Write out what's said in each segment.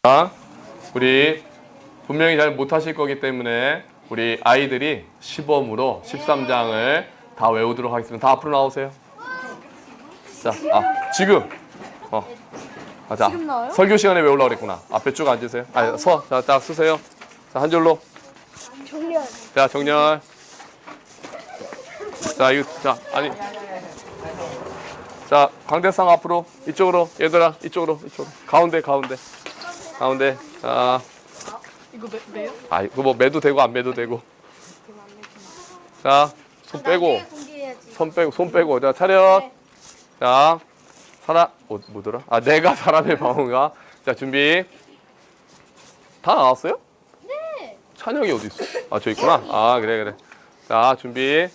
자, 우리 분명히 잘 못하실 거기 때문에 우리 아이들이 시범으로 13장을 다 외우도록 하겠습니다. 다 앞으로 나오세요. 자, 지금. 자, 지금 나와요? 설교 시간에 외우려고 그랬구나. 앞에 쭉 앉으세요. 자, 딱 쓰세요. 자, 한 줄로. 정렬. 자, 정렬. 자, 자, 광대상 앞으로. 이쪽으로. 얘들아, 이쪽으로. 가운데. 자. 이거 매요? 이거 뭐 매도 되고 안 매도 되고. 자, 손 빼고. 손 빼고. 자, 차렷. 자, 뭐더라? 내가 사람의 방언가. 자, 준비. 다 나왔어요? 네. 찬영이 어디 있어? 저 있구나. 그래. 자, 준비.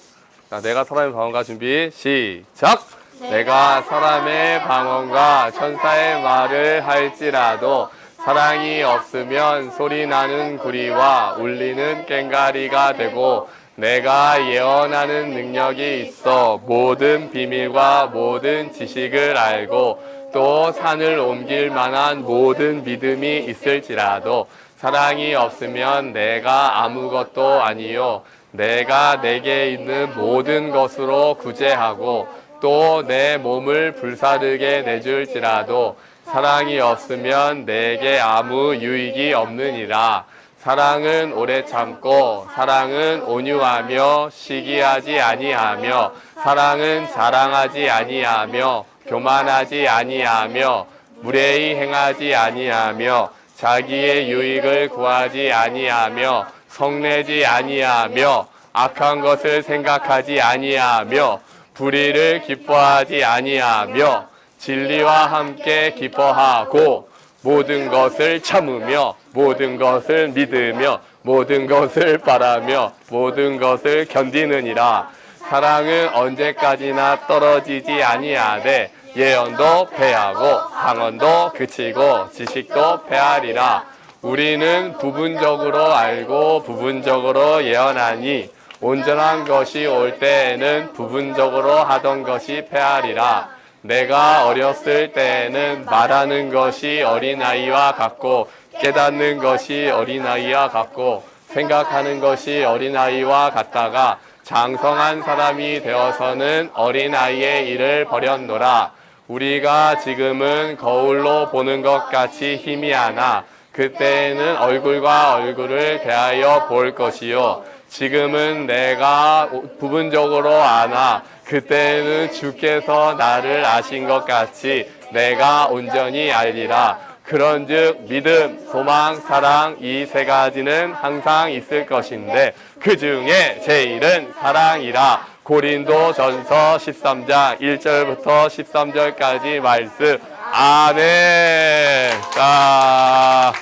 자, 내가 사람의 방언가 준비. 시작. 내가 사람의 방언과 천사의 말을 할지라도 사랑이 없으면 소리나는 구리와 울리는 꽹과리가 되고 내가 예언하는 능력이 있어 모든 비밀과 모든 지식을 알고 또 산을 옮길 만한 모든 믿음이 있을지라도 사랑이 없으면 내가 아무것도 아니요 내가 내게 있는 모든 것으로 구제하고 또 내 몸을 불사르게 내줄지라도 사랑이 없으면 내게 아무 유익이 없느니라. 사랑은 오래 참고 사랑은 온유하며 시기하지 아니하며 사랑은 자랑하지 아니하며 교만하지 아니하며 무례히 행하지 아니하며 자기의 유익을 구하지 아니하며 성내지 아니하며 악한 것을 생각하지 아니하며 불의를 기뻐하지 아니하며 진리와 함께 기뻐하고 모든 것을 참으며 모든 것을 믿으며 모든 것을 바라며 모든 것을 견디느니라. 사랑은 언제까지나 떨어지지 아니하되 예언도 패하고 방언도 그치고 지식도 패하리라. 우리는 부분적으로 알고 부분적으로 예언하니 온전한 것이 올 때에는 부분적으로 하던 것이 패하리라. 내가 어렸을 때에는 말하는 것이 어린아이와 같고 깨닫는 것이 어린아이와 같고 생각하는 것이 어린아이와 같다가 장성한 사람이 되어서는 어린아이의 일을 버렸노라. 우리가 지금은 거울로 보는 것 같이 희미하나 그때에는 얼굴과 얼굴을 대하여 볼 것이요 지금은 내가 부분적으로 아나 그때는 주께서 나를 아신 것 같이 내가 온전히 알리라. 그런즉 믿음, 소망, 사랑 이 세 가지는 항상 있을 것인데 그 중에 제일은 사랑이라. 고린도전서 13장 1절부터 13절까지 말씀. 아멘. 자,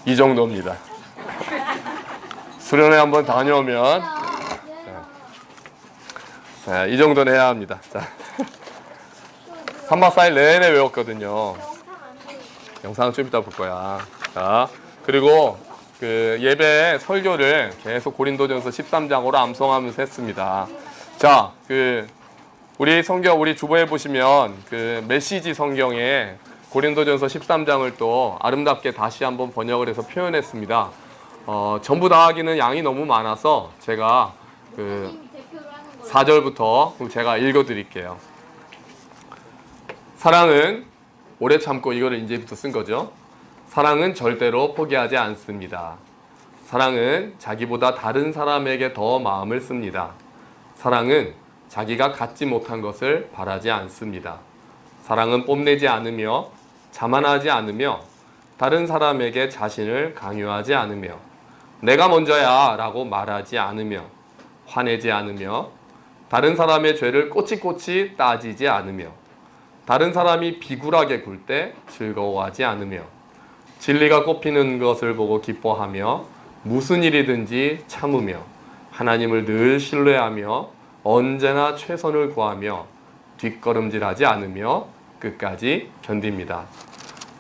이 정도입니다. 수련회 한번 다녀오면 이 정도는 해야 합니다. 자, 3박 4일 내내 외웠거든요. 영상은 좀 이따 볼 거야. 자, 그리고 그 예배 설교를 계속 고린도전서 13장으로 암송하면서 했습니다. 자, 우리 성경 우리 주보에 보시면 그 메시지 성경에 고린도전서 13장을 또 아름답게 다시 한번 번역을 해서 표현했습니다. 전부 다 하기는 양이 너무 많아서 제가 4절부터 제가 읽어드릴게요. 사랑은 오래 참고 이거를 이제부터 쓴 거죠. 사랑은 절대로 포기하지 않습니다. 사랑은 자기보다 다른 사람에게 더 마음을 씁니다. 사랑은 자기가 갖지 못한 것을 바라지 않습니다. 사랑은 뽐내지 않으며 자만하지 않으며 다른 사람에게 자신을 강요하지 않으며 내가 먼저야 라고 말하지 않으며 화내지 않으며 다른 사람의 죄를 꼬치꼬치 따지지 않으며 다른 사람이 비굴하게 굴 때 즐거워하지 않으며 진리가 꼽히는 것을 보고 기뻐하며 무슨 일이든지 참으며 하나님을 늘 신뢰하며 언제나 최선을 구하며 뒷걸음질하지 않으며 끝까지 견딥니다.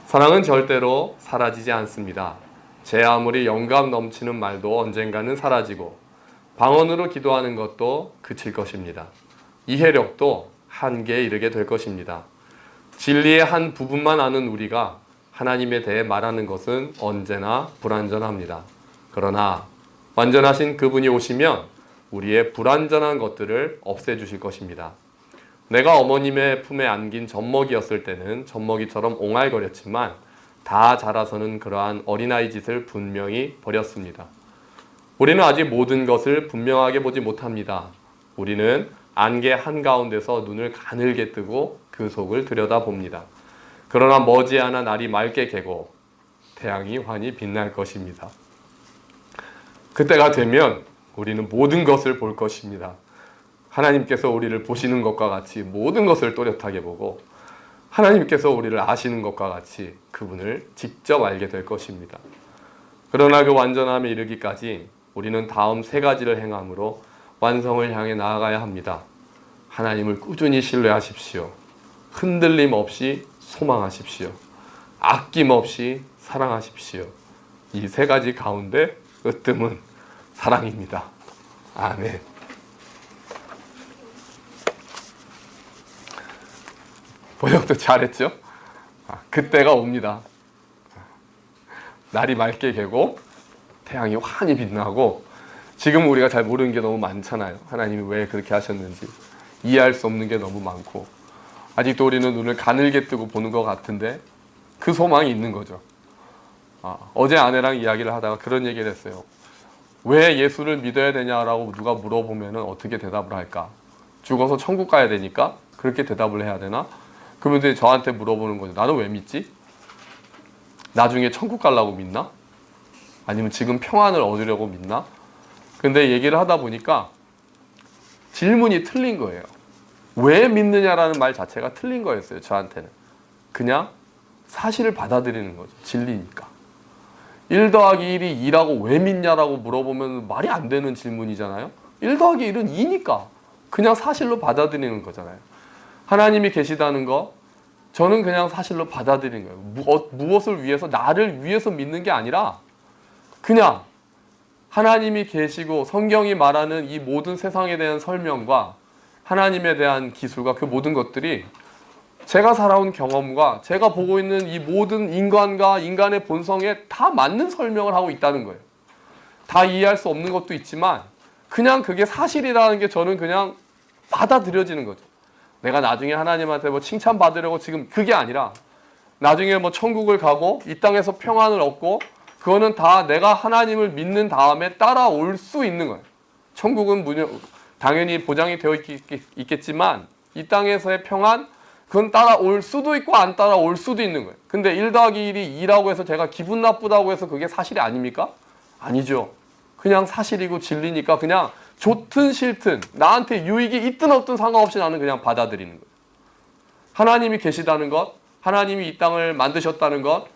사랑은 절대로 사라지지 않습니다. 제 아무리 영감 넘치는 말도 언젠가는 사라지고 방언으로 기도하는 것도 그칠 것입니다. 이해력도 한계에 이르게 될 것입니다. 진리의 한 부분만 아는 우리가 하나님에 대해 말하는 것은 언제나 불완전합니다. 그러나 완전하신 그분이 오시면 우리의 불완전한 것들을 없애주실 것입니다. 내가 어머님의 품에 안긴 젖먹이였을 때는 젖먹이처럼 옹알거렸지만 다 자라서는 그러한 어린아이 짓을 분명히 버렸습니다. 우리는 아직 모든 것을 분명하게 보지 못합니다. 우리는 안개 한가운데서 눈을 가늘게 뜨고 그 속을 들여다봅니다. 그러나 머지않아 날이 맑게 개고 태양이 환히 빛날 것입니다. 그때가 되면 우리는 모든 것을 볼 것입니다. 하나님께서 우리를 보시는 것과 같이 모든 것을 또렷하게 보고 하나님께서 우리를 아시는 것과 같이 그분을 직접 알게 될 것입니다. 그러나 그 완전함에 이르기까지 우리는 다음 세 가지를 행함으로 완성을 향해 나아가야 합니다. 하나님을 꾸준히 신뢰하십시오. 흔들림 없이 소망하십시오. 아낌없이 사랑하십시오. 이 세 가지 가운데 으뜸은 사랑입니다. 아멘. 번역도 잘했죠? 그때가 옵니다. 날이 맑게 개고 태양이 환히 빛나고 지금 우리가 잘 모르는 게 너무 많잖아요. 하나님이 왜 그렇게 하셨는지 이해할 수 없는 게 너무 많고 아직도 우리는 눈을 가늘게 뜨고 보는 것 같은데 그 소망이 있는 거죠. 어제 아내랑 이야기를 하다가 그런 얘기를 했어요. 왜 예수를 믿어야 되냐라고 누가 물어보면 어떻게 대답을 할까? 죽어서 천국 가야 되니까 그렇게 대답을 해야 되나? 그분들이 저한테 물어보는 거죠. 나는 왜 믿지? 나중에 천국 가려고 믿나? 아니면 지금 평안을 얻으려고 믿나? 근데 얘기를 하다 보니까 질문이 틀린 거예요. 왜 믿느냐라는 말 자체가 틀린 거였어요. 저한테는. 그냥 사실을 받아들이는 거죠. 진리니까. 1 더하기 1이 2라고 왜 믿냐라고 물어보면 말이 안 되는 질문이잖아요. 1 더하기 1은 2니까 그냥 사실로 받아들이는 거잖아요. 하나님이 계시다는 거 저는 그냥 사실로 받아들이는 거예요. 무엇을 위해서 나를 위해서 믿는 게 아니라 그냥 하나님이 계시고 성경이 말하는 이 모든 세상에 대한 설명과 하나님에 대한 기술과 그 모든 것들이 제가 살아온 경험과 제가 보고 있는 이 모든 인간과 인간의 본성에 다 맞는 설명을 하고 있다는 거예요. 다 이해할 수 없는 것도 있지만 그냥 그게 사실이라는 게 저는 그냥 받아들여지는 거죠. 내가 나중에 하나님한테 뭐 칭찬받으려고 지금 그게 아니라 나중에 뭐 천국을 가고 이 땅에서 평안을 얻고 그거는 다 내가 하나님을 믿는 다음에 따라올 수 있는 거예요. 천국은 당연히 보장이 되어 있겠지만 이 땅에서의 평안 그건 따라올 수도 있고 안 따라올 수도 있는 거예요. 근데 1 더하기 1이 2라고 해서 제가 기분 나쁘다고 해서 그게 사실이 아닙니까? 아니죠. 그냥 사실이고 진리니까 그냥 좋든 싫든 나한테 유익이 있든 없든 상관없이 나는 그냥 받아들이는 거예요. 하나님이 계시다는 것, 하나님이 이 땅을 만드셨다는 것,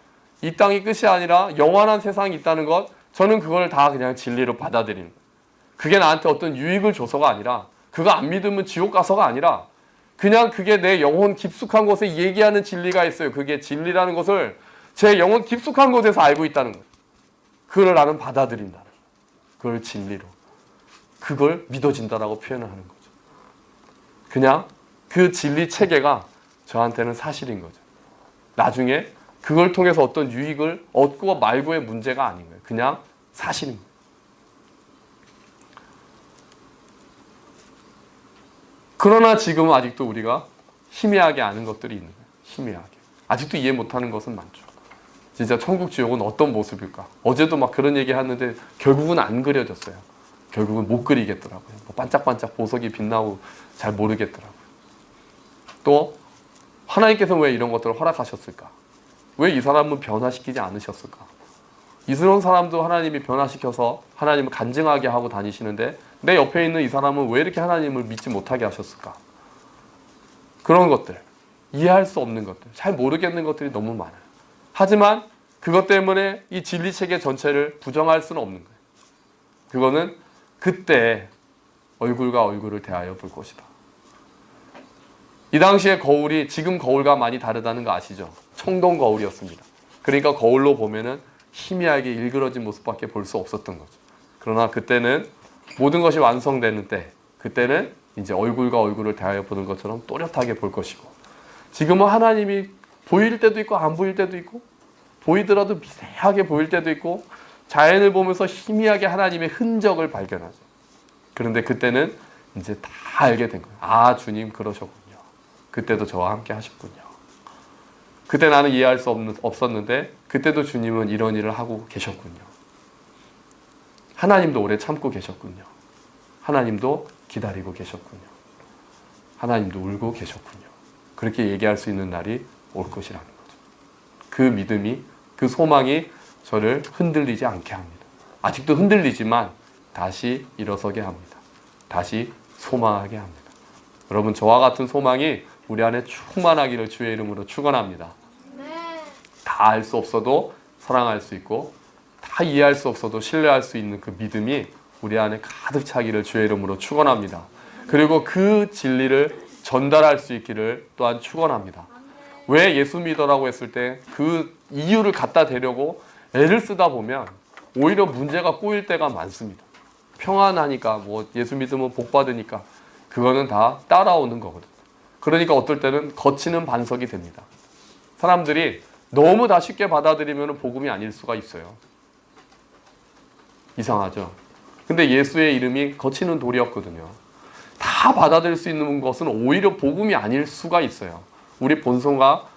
이 땅이 끝이 아니라 영원한 세상이 있다는 것, 저는 그걸 다 그냥 진리로 받아들이는 거예요. 그게 나한테 어떤 유익을 줘서가 아니라 그거 안 믿으면 지옥 가서가 아니라 그냥 그게 내 영혼 깊숙한 곳에 얘기하는 진리가 있어요. 그게 진리라는 것을 제 영혼 깊숙한 곳에서 알고 있다는 거예요. 그걸 나는 받아들인다는 거예요. 그걸 진리로. 그걸 믿어진다라고 표현을 하는 거죠. 그냥 그 진리 체계가 저한테는 사실인 거죠. 나중에 그걸 통해서 어떤 유익을 얻고 말고의 문제가 아닌 거예요. 그냥 사실인 거예요. 그러나 지금은 아직도 우리가 희미하게 아는 것들이 있는 거예요. 희미하게. 아직도 이해 못하는 것은 많죠. 진짜 천국 지옥은 어떤 모습일까? 어제도 막 그런 얘기 하는데 결국은 안 그려졌어요. 결국은 못 그리겠더라고요. 뭐 반짝반짝 보석이 빛나고 잘 모르겠더라고요. 또 하나님께서 왜 이런 것들을 허락하셨을까? 왜 이 사람은 변화시키지 않으셨을까? 이스라엘 사람도 하나님이 변화시켜서 하나님을 간증하게 하고 다니시는데 내 옆에 있는 이 사람은 왜 이렇게 하나님을 믿지 못하게 하셨을까? 그런 것들, 이해할 수 없는 것들, 잘 모르겠는 것들이 너무 많아요. 하지만 그것 때문에 이 진리체계 전체를 부정할 수는 없는 거예요. 그거는 그때 얼굴과 얼굴을 대하여 볼 것이다. 이 당시에 거울이 지금 거울과 많이 다르다는 거 아시죠? 청동 거울이었습니다. 그러니까 거울로 보면은 희미하게 일그러진 모습밖에 볼 수 없었던 거죠. 그러나 그때는 모든 것이 완성되는 때, 그때는 이제 얼굴과 얼굴을 대하여 보는 것처럼 또렷하게 볼 것이고, 지금은 하나님이 보일 때도 있고 안 보일 때도 있고 보이더라도 미세하게 보일 때도 있고 자연을 보면서 희미하게 하나님의 흔적을 발견하죠. 그런데 그때는 이제 다 알게 된 거예요. 아, 주님 그러셨군요. 그때도 저와 함께 하셨군요. 그때 나는 이해할 수 없었는데 그때도 주님은 이런 일을 하고 계셨군요. 하나님도 오래 참고 계셨군요. 하나님도 기다리고 계셨군요. 하나님도 울고 계셨군요. 그렇게 얘기할 수 있는 날이 올 것이라는 거죠. 그 믿음이, 그 소망이 저를 흔들리지 않게 합니다. 아직도 흔들리지만 다시 일어서게 합니다. 다시 소망하게 합니다. 여러분, 저와 같은 소망이 우리 안에 충만하기를 주의 이름으로 축원합니다. 다 알 수 없어도 사랑할 수 있고 다 이해할 수 없어도 신뢰할 수 있는 그 믿음이 우리 안에 가득 차기를 주의 이름으로 축원합니다. 그리고 그 진리를 전달할 수 있기를 또한 축원합니다. 왜 예수 믿어라고 했을 때 그 이유를 갖다 대려고 애를 쓰다 보면 오히려 문제가 꼬일 때가 많습니다. 평안하니까 뭐 예수 믿으면 복 받으니까 그거는 다 따라오는 거거든요. 그러니까 어떨 때는 거치는 반석이 됩니다. 사람들이 너무 다 쉽게 받아들이면 복음이 아닐 수가 있어요. 이상하죠? 근데 예수의 이름이 거치는 돌이었거든요. 다 받아들일 수 있는 것은 오히려 복음이 아닐 수가 있어요. 우리 본성과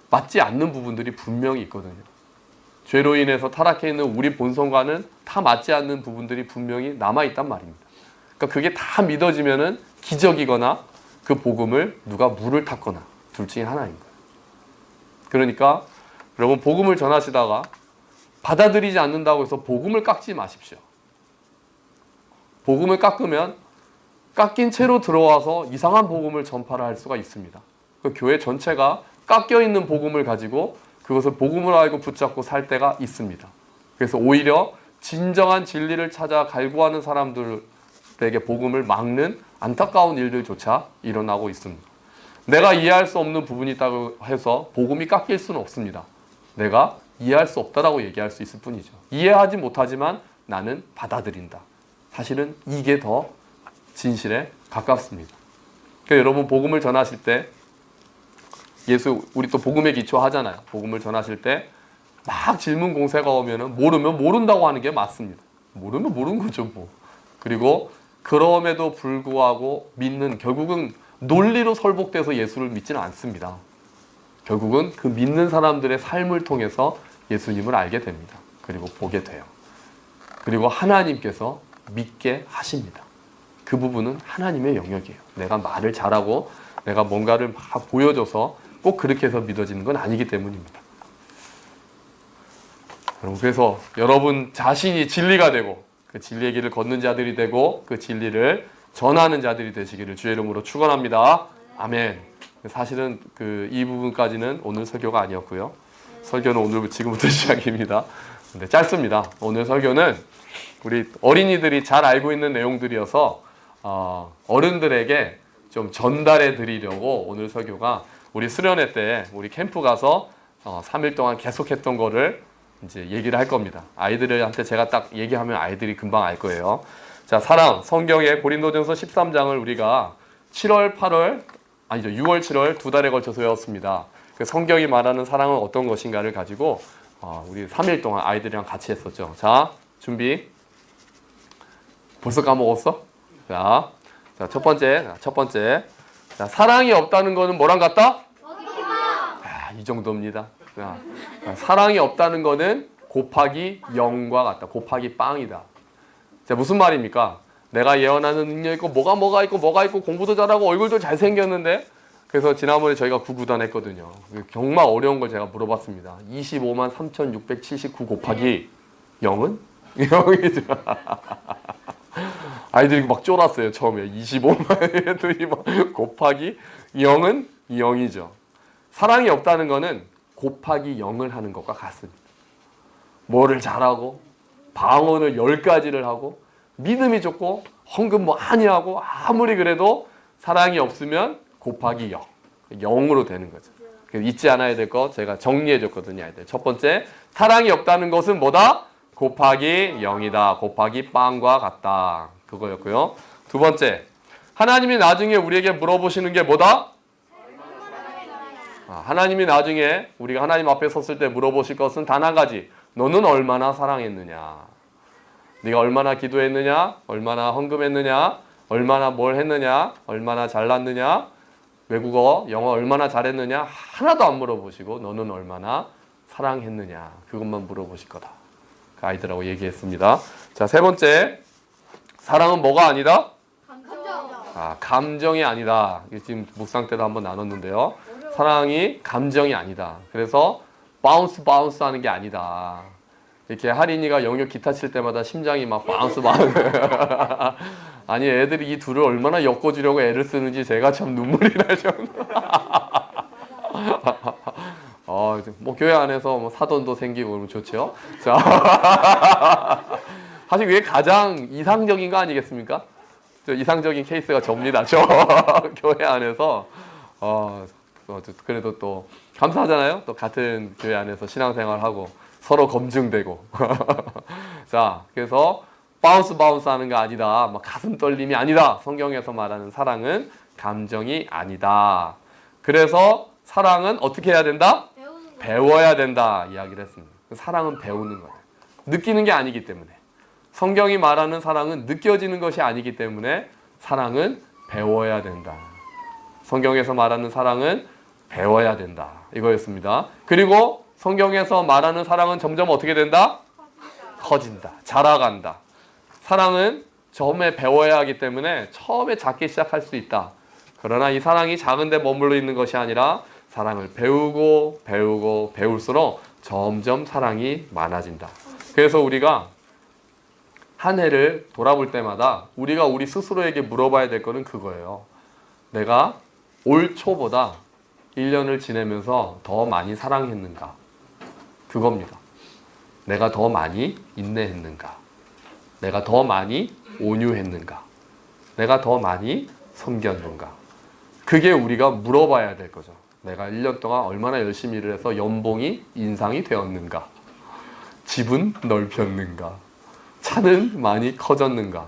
맞지 않는 부분들이 분명히 있거든요. 죄로 인해서 타락해 있는 우리 본성과는 다 맞지 않는 부분들이 분명히 남아있단 말입니다. 그러니까 그게 다 믿어지면은 기적이거나 그 복음을 누가 물을 탔거나 둘 중에 하나인 거예요. 그러니까 여러분, 복음을 전하시다가 받아들이지 않는다고 해서 복음을 깎지 마십시오. 복음을 깎으면 깎인 채로 들어와서 이상한 복음을 전파를 할 수가 있습니다. 그 교회 전체가 깎여 있는 복음을 가지고 그것을 복음으로 알고 붙잡고 살 때가 있습니다. 그래서 오히려 진정한 진리를 찾아 갈구하는 사람들에게 복음을 막는 안타까운 일들조차 일어나고 있습니다. 내가 이해할 수 없는 부분이 있다고 해서 복음이 깎일 수는 없습니다. 내가 이해할 수 없다라고 얘기할 수 있을 뿐이죠. 이해하지 못하지만 나는 받아들인다. 사실은 이게 더 진실에 가깝습니다. 그러니까 여러분, 복음을 전하실 때 우리 또 복음에 기초하잖아요. 복음을 전하실 때 막 질문 공세가 오면은 모르면 모른다고 하는 게 맞습니다. 모르면 모르는 거죠, 뭐. 그리고 그럼에도 불구하고 믿는, 결국은 논리로 설복돼서 예수를 믿지는 않습니다. 결국은 그 믿는 사람들의 삶을 통해서 예수님을 알게 됩니다. 그리고 보게 돼요. 그리고 하나님께서 믿게 하십니다. 그 부분은 하나님의 영역이에요. 내가 말을 잘하고 내가 뭔가를 막 보여줘서 꼭 그렇게 해서 믿어지는 건 아니기 때문입니다. 그래서 여러분 자신이 진리가 되고 그 진리의 길을 걷는 자들이 되고 그 진리를 전하는 자들이 되시기를 주의 이름으로 축원합니다. 아멘. 사실은 이 부분까지는 오늘 설교가 아니었고요. 설교는 지금부터 시작입니다. 근데 짧습니다. 오늘 설교는 우리 어린이들이 잘 알고 있는 내용들이어서 어른들에게 좀 전달해 드리려고 오늘 설교가 우리 수련회 때 우리 캠프 가서 3일 동안 계속했던 거를 이제 얘기를 할 겁니다. 아이들한테 제가 딱 얘기하면 아이들이 금방 알 거예요. 자, 사랑, 성경의 고린도전서 13장을 우리가 6월, 7월 두 달에 걸쳐서 외웠습니다. 그 성경이 말하는 사랑은 어떤 것인가를 가지고 우리 3일 동안 아이들이랑 같이 했었죠. 자, 준비. 벌써 까먹었어? 자, 첫 번째. 자, 사랑이 없다는 것은 뭐랑 같다? 이 정도입니다. 자, 사랑이 없다는 것은 곱하기 0과 같다. 곱하기 빵이다. 자, 무슨 말입니까? 내가 예언하는 능력 있고 뭐가 있고 공부도 잘하고 얼굴도 잘생겼는데, 그래서 지난번에 저희가 9구단 했거든요. 정말 어려운 걸 제가 물어봤습니다. 25만 3,679 곱하기 0은? 0이죠. 아이들이 막 쫄았어요, 처음에. 25만 애들이 막 곱하기 0은 0이죠. 사랑이 없다는 거는 곱하기 0을 하는 것과 같습니다. 뭐를 잘하고 방언을 10가지를 하고 믿음이 좋고 헌금 많이 하고 아무리 그래도 사랑이 없으면 곱하기 0. 0으로 되는 거죠. 잊지 않아야 될 거 제가 정리해 줬거든요, 아이들. 첫 번째, 사랑이 없다는 것은 뭐다? 곱하기 0이다. 곱하기 빵과 같다. 그거였고요. 두 번째, 하나님이 나중에 우리에게 물어보시는 게 뭐다? 하나님이 나중에 우리가 하나님 앞에 섰을 때 물어보실 것은 단 한 가지. 너는 얼마나 사랑했느냐? 네가 얼마나 기도했느냐? 얼마나 헌금했느냐? 얼마나 뭘 했느냐? 얼마나 잘났느냐? 외국어, 영어 얼마나 잘했느냐? 하나도 안 물어보시고 너는 얼마나 사랑했느냐? 그것만 물어보실 거다. 그 아이들하고 얘기했습니다. 자, 세 번째. 사랑은 뭐가 아니다? 감정이 아니다. 지금 묵상 때도 한번 나눴는데요. 사랑이 감정이 아니다. 그래서 바운스 하는 게 아니다. 이렇게 하린이가 영역 기타 칠 때마다 심장이 막 바운스. 아니 애들이 이 둘을 얼마나 엮어주려고 애를 쓰는지 제가 참 눈물이 날 정도. 뭐 교회 안에서 뭐 사돈도 생기고 그러면 좋죠. 자, 사실 그게 가장 이상적인 거 아니겠습니까? 이상적인 케이스가 접니다. 저 교회 안에서 그래도 또 감사하잖아요. 또 같은 교회 안에서 신앙생활하고 서로 검증되고. 자, 그래서 바운스 하는 거 아니다. 막 가슴 떨림이 아니다. 성경에서 말하는 사랑은 감정이 아니다. 그래서 사랑은 어떻게 해야 된다? 배워야 된다 이야기를 했습니다. 사랑은 배우는 거예요. 느끼는 게 아니기 때문에. 성경이 말하는 사랑은 느껴지는 것이 아니기 때문에 사랑은 배워야 된다. 성경에서 말하는 사랑은 배워야 된다. 이거였습니다. 그리고 성경에서 말하는 사랑은 점점 어떻게 된다? 커진다. 자라간다. 사랑은 처음에 배워야 하기 때문에 처음에 작게 시작할 수 있다. 그러나 이 사랑이 작은 데 머물러 있는 것이 아니라 사랑을 배우고 배울수록 점점 사랑이 많아진다. 그래서 우리가 한 해를 돌아볼 때마다 우리가 우리 스스로에게 물어봐야 될 거는 그거예요. 내가 올 초보다 1년을 지내면서 더 많이 사랑했는가? 그겁니다. 내가 더 많이 인내했는가? 내가 더 많이 온유했는가? 내가 더 많이 섬겼는가? 그게 우리가 물어봐야 될 거죠. 내가 1년 동안 얼마나 열심히 일을 해서 연봉이 인상이 되었는가? 집은 넓혔는가? 차는 많이 커졌는가?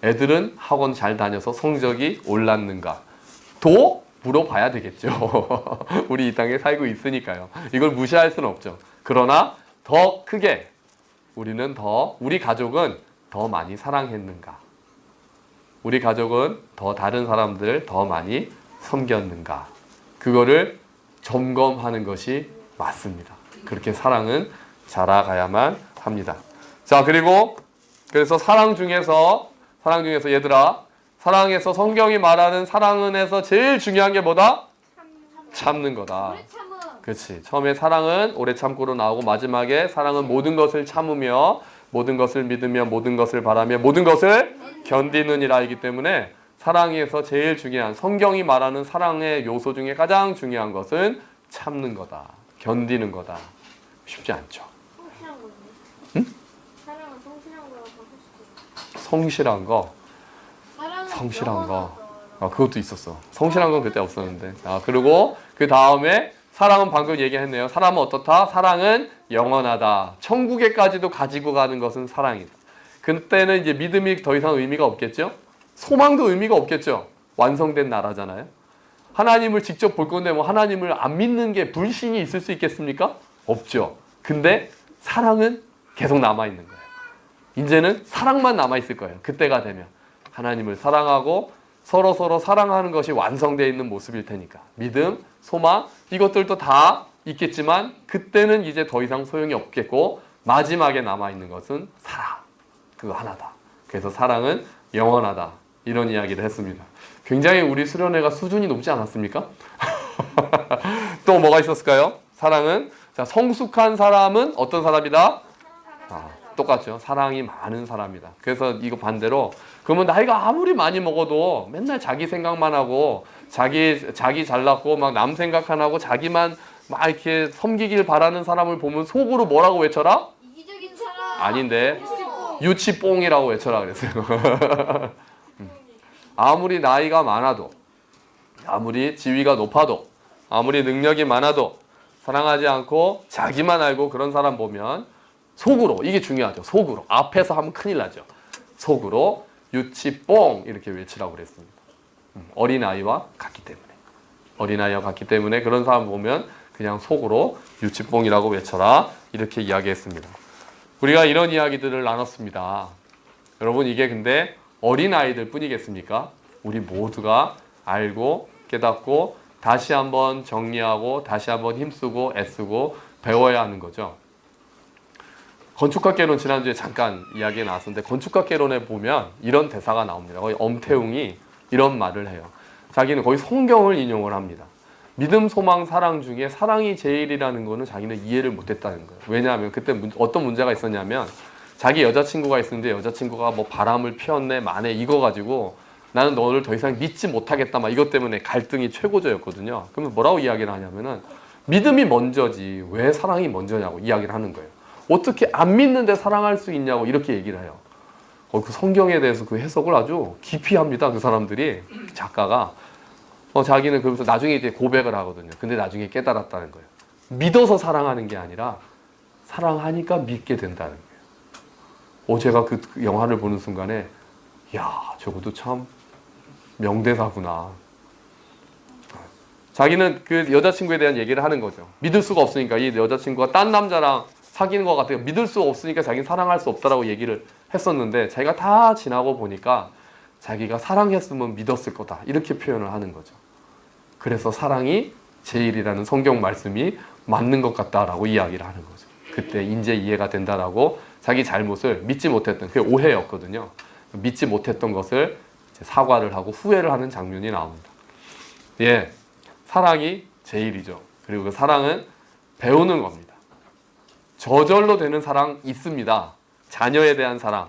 애들은 학원 잘 다녀서 성적이 올랐는가? 도 물어봐야 되겠죠. 우리 이 땅에 살고 있으니까요. 이걸 무시할 수는 없죠. 그러나 더 크게 우리 가족은 더 많이 사랑했는가? 우리 가족은 더 다른 사람들 더 많이 섬겼는가? 그거를 점검하는 것이 맞습니다. 그렇게 사랑은 자라가야만 합니다. 자, 그래서 사랑 중에서 얘들아, 사랑에서 성경이 말하는 사랑은에서 제일 중요한 게 뭐다? 참는 거다. 그렇지. 처음에 사랑은 오래 참고로 나오고 마지막에 사랑은 모든 것을 참으며 모든 것을 믿으며 모든 것을 바라며 모든 것을 견디느니라이기 때문에 사랑에서 제일 중요한 성경이 말하는 사랑의 요소 중에 가장 중요한 것은 참는 거다. 견디는 거다. 쉽지 않죠. 성실한 거. 그것도 있었어. 성실한 건 그때 없었는데. 그리고 그 다음에 사랑은 방금 얘기했네요. 사람은 어떻다? 사랑은 영원하다. 천국에까지도 가지고 가는 것은 사랑이다. 그때는 이제 믿음이 더 이상 의미가 없겠죠? 소망도 의미가 없겠죠? 완성된 나라잖아요. 하나님을 직접 볼 건데 뭐 하나님을 안 믿는 게 불신이 있을 수 있겠습니까? 없죠. 근데 사랑은 계속 남아있는 거예요. 이제는 사랑만 남아있을 거예요. 그때가 되면. 하나님을 사랑하고 서로 사랑하는 것이 완성되어 있는 모습일 테니까. 믿음, 소망, 이것들도 다 있겠지만 그때는 이제 더 이상 소용이 없겠고 마지막에 남아있는 것은 사랑. 그거 하나다. 그래서 사랑은 영원하다. 이런 이야기를 했습니다. 굉장히 우리 수련회가 수준이 높지 않았습니까? 또 뭐가 있었을까요? 사랑은 성숙한 사람은 어떤 사람이다? 똑같죠. 사랑이 많은 사람이다. 그래서 이거 반대로 그러면 나이가 아무리 많이 먹어도 맨날 자기 생각만 하고 자기 잘났고 막 남 생각 안 하고 자기만 막 이렇게 섬기길 바라는 사람을 보면 속으로 뭐라고 외쳐라? 이기적인 사람. 아닌데 유치뽕이라고 외쳐라 그랬어요. 아무리 나이가 많아도 아무리 지위가 높아도 아무리 능력이 많아도 사랑하지 않고 자기만 알고 그런 사람 보면 속으로, 이게 중요하죠. 속으로. 앞에서 하면 큰일 나죠. 속으로 유치뽕 이렇게 외치라고 그랬습니다. 어린아이와 같기 때문에. 어린아이와 같기 때문에 그런 사람 보면 그냥 속으로 유치뽕이라고 외쳐라 이렇게 이야기했습니다. 우리가 이런 이야기들을 나눴습니다. 여러분 이게 근데 어린아이들 뿐이겠습니까? 우리 모두가 알고 깨닫고 다시 한번 정리하고 다시 한번 힘쓰고 애쓰고 배워야 하는 거죠. 건축학개론 지난주에 잠깐 이야기 나왔었는데 건축학개론에 보면 이런 대사가 나옵니다. 거의 엄태웅이 이런 말을 해요. 자기는 거의 성경을 인용을 합니다. 믿음, 소망, 사랑 중에 사랑이 제일이라는 거는 자기는 이해를 못했다는 거예요. 왜냐하면 그때 어떤 문제가 있었냐면 자기 여자친구가 있었는데 여자친구가 뭐 바람을 피웠네 마네 이거 가지고 나는 너를 더 이상 믿지 못하겠다 막 이것 때문에 갈등이 최고조였거든요. 그러면 뭐라고 이야기를 하냐면은 믿음이 먼저지 왜 사랑이 먼저냐고 이야기를 하는 거예요. 어떻게 안 믿는데 사랑할 수 있냐고 이렇게 얘기를 해요. 그 성경에 대해서 그 해석을 아주 깊이 합니다. 그 사람들이 작가가 자기는 그러면서 나중에 이제 고백을 하거든요. 근데 나중에 깨달았다는 거예요. 믿어서 사랑하는 게 아니라 사랑하니까 믿게 된다는 거예요. 제가 그 영화를 보는 순간에 야 저것도 참 명대사구나. 자기는 그 여자친구에 대한 얘기를 하는 거죠. 믿을 수가 없으니까 이 여자친구가 딴 남자랑 사귀는 것 같아요. 믿을 수 없으니까 자기는 사랑할 수 없다라고 얘기를 했었는데 자기가 다 지나고 보니까 자기가 사랑했으면 믿었을 거다 이렇게 표현을 하는 거죠. 그래서 사랑이 제일이라는 성경 말씀이 맞는 것 같다라고 이야기를 하는 거죠. 그때 이제 이해가 된다라고 자기 잘못을 믿지 못했던 그게 오해였거든요. 믿지 못했던 것을 이제 사과를 하고 후회를 하는 장면이 나옵니다. 예, 사랑이 제일이죠. 그리고 그 사랑은 배우는 겁니다. 저절로 되는 사랑 있습니다. 자녀에 대한 사랑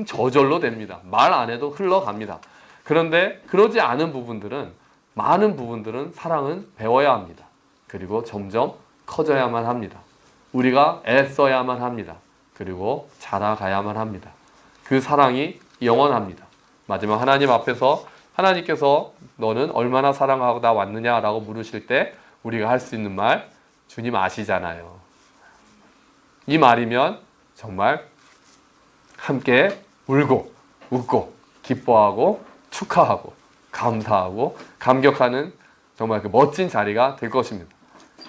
저절로 됩니다. 말 안 해도 흘러갑니다. 그런데 그러지 않은 부분들은 많은 부분들은 사랑은 배워야 합니다. 그리고 점점 커져야만 합니다. 우리가 애써야만 합니다. 그리고 자라가야만 합니다. 그 사랑이 영원합니다. 마지막 하나님 앞에서 하나님께서 너는 얼마나 사랑하다 왔느냐라고 물으실 때 우리가 할 수 있는 말 주님 아시잖아요. 이 말이면 정말 함께 울고 웃고 기뻐하고 축하하고 감사하고 감격하는 정말 그 멋진 자리가 될 것입니다.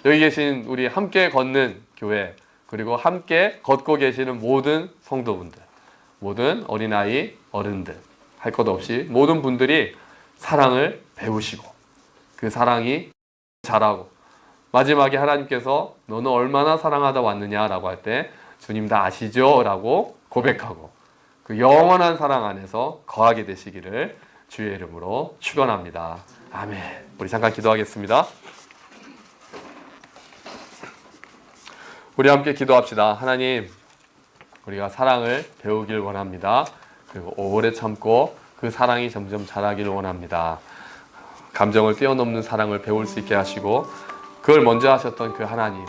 여기 계신 우리 함께 걷는 교회 그리고 함께 걷고 계시는 모든 성도분들 모든 어린아이 어른들 할 것 없이 모든 분들이 사랑을 배우시고 그 사랑이 자라고 마지막에 하나님께서 너는 얼마나 사랑하다 왔느냐라고 할 때 주님 다 아시죠? 라고 고백하고 그 영원한 사랑 안에서 거하게 되시기를 주의 이름으로 축원합니다. 아멘. 우리 잠깐 기도하겠습니다. 우리 함께 기도합시다. 하나님, 우리가 사랑을 배우길 원합니다. 그리고 오래 참고 그 사랑이 점점 자라기를 원합니다. 감정을 뛰어넘는 사랑을 배울 수 있게 하시고 그걸 먼저 하셨던 그 하나님,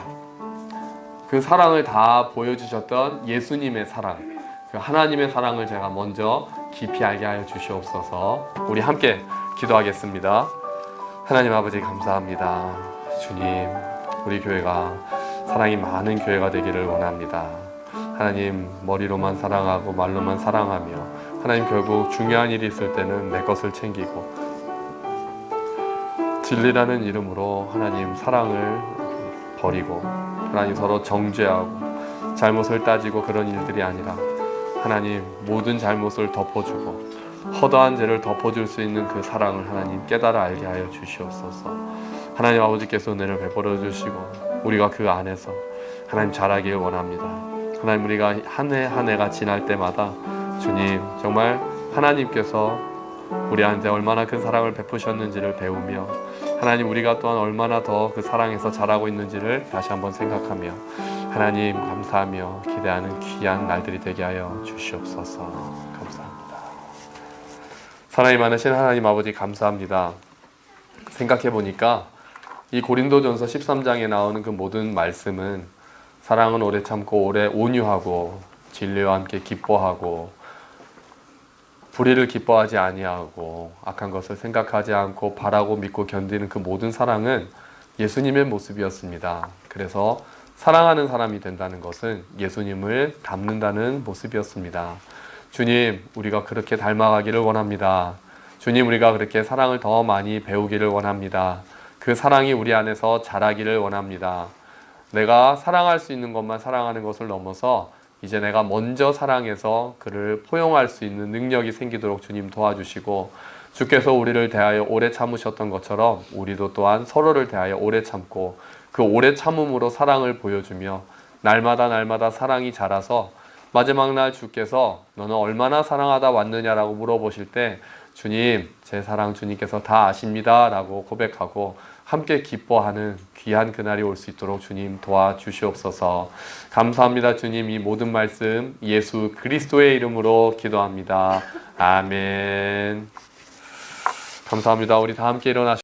그 사랑을 다 보여주셨던 예수님의 사랑, 그 하나님의 사랑을 제가 먼저 깊이 알게 하여 주시옵소서. 우리 함께 기도하겠습니다. 하나님 아버지 감사합니다. 주님, 우리 교회가 사랑이 많은 교회가 되기를 원합니다. 하나님, 머리로만 사랑하고 말로만 사랑하며 하나님 결국 중요한 일이 있을 때는 내 것을 챙기고 진리라는 이름으로 하나님 사랑을 버리고 하나님 서로 정죄하고 잘못을 따지고 그런 일들이 아니라 하나님 모든 잘못을 덮어주고 허다한 죄를 덮어줄 수 있는 그 사랑을 하나님 깨달아 알게 하여 주시옵소서. 하나님 아버지께서 은혜를 베풀어 주시고 우리가 그 안에서 하나님 자라길 원합니다. 하나님 우리가 한 해 한 해가 지날 때마다 주님 정말 하나님께서 우리한테 얼마나 큰 사랑을 베푸셨는지를 배우며 하나님 우리가 또한 얼마나 더 그 사랑에서 자라고 있는지를 다시 한번 생각하며 하나님 감사하며 기대하는 귀한 날들이 되게 하여 주시옵소서. 감사합니다. 사랑이 많으신 하나님 아버지 감사합니다. 생각해 보니까 이 고린도전서 13장에 나오는 그 모든 말씀은 사랑은 오래 참고 오래 온유하고 진리와 함께 기뻐하고 불의를 기뻐하지 아니하고 악한 것을 생각하지 않고 바라고 믿고 견디는 그 모든 사랑은 예수님의 모습이었습니다. 그래서 사랑하는 사람이 된다는 것은 예수님을 닮는다는 모습이었습니다. 주님, 우리가 그렇게 닮아가기를 원합니다. 주님, 우리가 그렇게 사랑을 더 많이 배우기를 원합니다. 그 사랑이 우리 안에서 자라기를 원합니다. 내가 사랑할 수 있는 것만 사랑하는 것을 넘어서 이제 내가 먼저 사랑해서 그를 포용할 수 있는 능력이 생기도록 주님 도와주시고, 주께서 우리를 대하여 오래 참으셨던 것처럼 우리도 또한 서로를 대하여 오래 참고 그 오래 참음으로 사랑을 보여주며 날마다 사랑이 자라서 마지막 날 주께서 너는 얼마나 사랑하다 왔느냐라고 물어보실 때 주님, 제 사랑 주님께서 다 아십니다 라고 고백하고 함께 기뻐하는 귀한 그날이 올 수 있도록 주님 도와주시옵소서. 감사합니다. 주님, 이 모든 말씀 예수 그리스도의 이름으로 기도합니다. 아멘. 감사합니다. 우리 다 함께 일어나시고